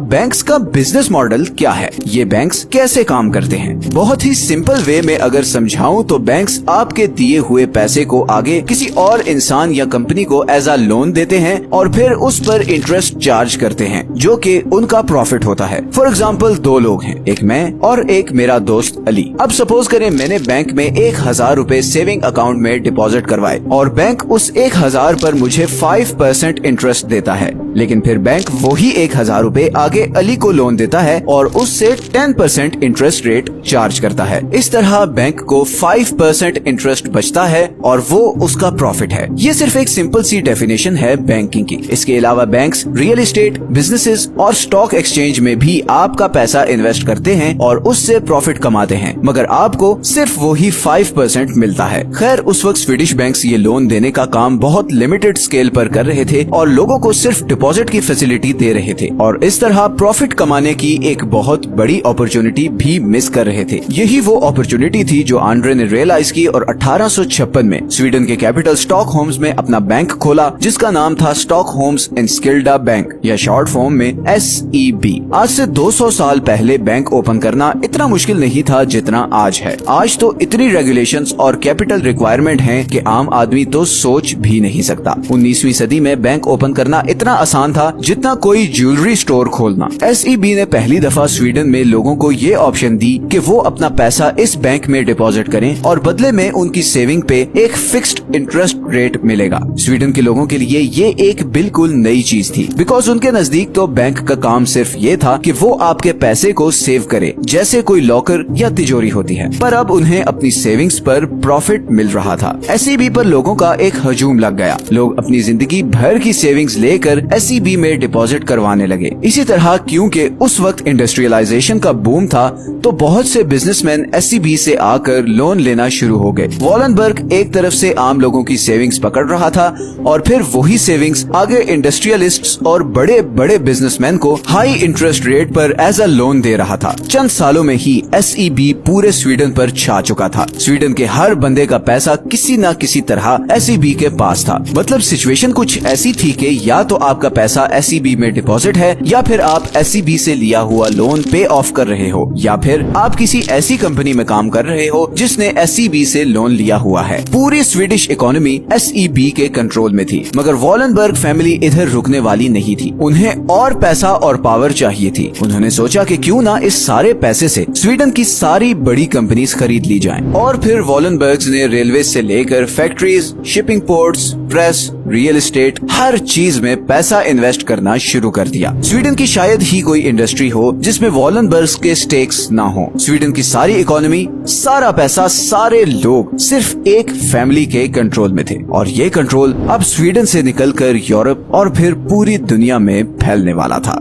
Banks का business model क्या है, ये बैंक्स कैसे काम करते हैं? बहुत ही सिंपल वे में अगर समझाऊं तो बैंक्स आपके दिए हुए पैसे को आगे किसी और इंसान या कंपनी को एज अ लोन देते हैं और फिर उस पर इंटरेस्ट चार्ज करते हैं जो कि उनका प्रॉफिट होता है। फॉर एग्जाम्पल 2 लोग हैं, एक मैं और एक मेरा दोस्त अली। अब सपोज करें मैंने बैंक में 1000 रूपए सेविंग अकाउंट में डिपॉजिट करवाए और बैंक उस 1000 पर मुझे 5% इंटरेस्ट देता है, लेकिन फिर बैंक वही 1000 रूपए आगे अली को लोन देता है और उससे 10% इंटरेस्ट रेट चार्ज करता है। इस तरह बैंक को 5% इंटरेस्ट बचता है और वो उसका प्रॉफिट है। ये सिर्फ एक सिंपल सी डेफिनेशन है बैंकिंग की। इसके अलावा बैंक्स रियल एस्टेट, बिजनेसेस और स्टॉक एक्सचेंज में भी आपका पैसा इन्वेस्ट करते हैं और उससे प्रॉफिट कमाते हैं, मगर आपको सिर्फ वही 5% मिलता है। खैर उस वक्त स्वीडिश बैंक्स ये लोन देने का काम बहुत लिमिटेड स्केल पर कर रहे थे और लोगों को सिर्फ डिपॉजिट की फैसिलिटी दे रहे थे और इस तरह प्रॉफिट कमाने की एक बहुत बड़ी अपॉर्चुनिटी भी मिस कर रहे थे। यही वो अपॉर्चुनिटी थी जो आंड्रे ने रियलाइज की और 1856 में स्वीडन के कैपिटल स्टॉकहोम्स में अपना बैंक खोला जिसका नाम था स्टॉकहोम्स एनस्किल्डा बैंक या शॉर्ट फॉर्म में SEB। आज से 200 साल पहले बैंक ओपन करना इतना मुश्किल नहीं था जितना आज है। आज तो इतनी रेगुलेशंस और कैपिटल रिक्वायरमेंट हैं कि आम आदमी तो सोच भी नहीं सकता। 19वीं सदी में बैंक ओपन करना इतना आसान था जितना कोई ज्वेलरी स्टोर खोलना। SEB ने पहली दफा स्वीडन में लोगों को ये ऑप्शन दी कि वो अपना पैसा इस बैंक में डिपॉजिट करें और बदले में उनकी सेविंग पे एक फिक्स्ड इंटरेस्ट रेट मिलेगा। स्वीडन के लोगों के लिए ये एक बिल्कुल नई चीज थी, बिकॉज उनके नजदीक तो बैंक का काम सिर्फ ये था कि वो आपके पैसे को सेव करे जैसे कोई लॉकर या तिजोरी होती है, पर अब उन्हें अपनी सेविंग्स पर प्रॉफिट मिल रहा था। SEB पर लोगों का एक हजूम लग गया। लोग अपनी जिंदगी भर की सेविंग्स लेकर SEB में डिपॉजिट करवाने लगे। इसी तरह क्योंकि उस वक्त इंडस्ट्रियलाइजेशन का बूम था तो बहुत से बिजनेसमैन SEB से आकर लोन लेना शुरू हो गए। वॉलनबर्ग एक तरफ से आम लोगों की सेविंग्स पकड़ रहा था और फिर वही सेविंग्स आगे इंडस्ट्रियलिस्ट्स और बड़े बड़े बिजनेसमैन को हाई इंटरेस्ट रेट पर एज अ लोन दे रहा था। चंद सालों में ही SEB पूरे स्वीडन पर छा चुका था। स्वीडन के हर बंदे का पैसा किसी न किसी तरह SEB के पास था। मतलब सिचुएशन कुछ ऐसी थी कि या तो आपका पैसा SEB में डिपॉजिट है या फिर आप SEB से लिया हुआ लोन पे ऑफ कर रहे हो या फिर आप किसी ऐसी कंपनी में काम कर रहे हो जिसने SEB से लोन लिया हुआ है। पूरी स्वीडिश इकोनॉमी SEB के कंट्रोल में थी, मगर वॉलनबर्ग फैमिली इधर रुकने वाली नहीं थी। उन्हें और पैसा और पावर चाहिए थी। उन्होंने सोचा कि क्यों ना इस सारे पैसे से स्वीडन की सारी बड़ी कंपनीज खरीद ली जाएं। और फिर वॉलनबर्ग्स ने रेलवे से लेकर factories, shipping ports, press, real estate हर चीज में पैसा इन्वेस्ट करना शुरू कर दिया। स्वीडन की शायद ही कोई इंडस्ट्री हो जिसमें वॉलनबर्ग्स के स्टेक्स ना हो। स्वीडन की सारी इकोनॉमी, सारा पैसा, सारे लोग सिर्फ एक फैमिली के कंट्रोल में थे और ये कंट्रोल अब स्वीडन से निकलकर यूरोप और फिर पूरी दुनिया में फैलने वाला था।